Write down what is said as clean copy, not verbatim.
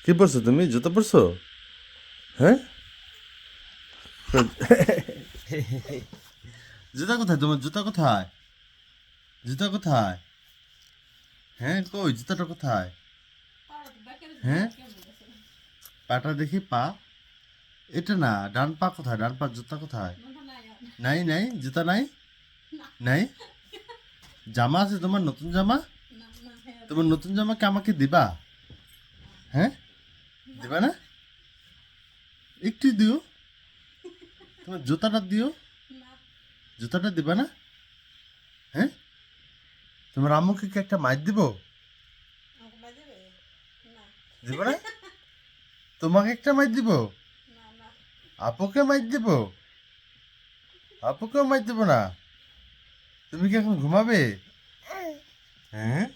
কি পরছো তুমি? জুতো পরছো? হ্যাঁ? জুতা কোথায় তোমার? জুতা কোথায়? জুতা কোথায়? হ্যাঁ, কই জুতাটা কোথায়? হ্যাঁ, পাটা দেখি, পা। এটা না, ডান পা কোথায়? ডান পা জুতা কোথায়? নাই নাই, জুতা নাই। নাই। জামা আছে তোমার? নতুন জামা? তোমার নতুন জামা কি আমাকে দিবা? হ্যাঁ, দিবা না? একটু দিও। তোমার জুতাটা দিও। জুতাটা দিবা না? হ্যাঁ, তোমার আম্মুকে কি একটা মাইর দিব? দিব না? তোমাকে একটা মাইর দিব? আপুকে মাইর দিব? আপুকেও মাইর দিব না? তুমি কি এখন ঘুমাবে? হ্যাঁ।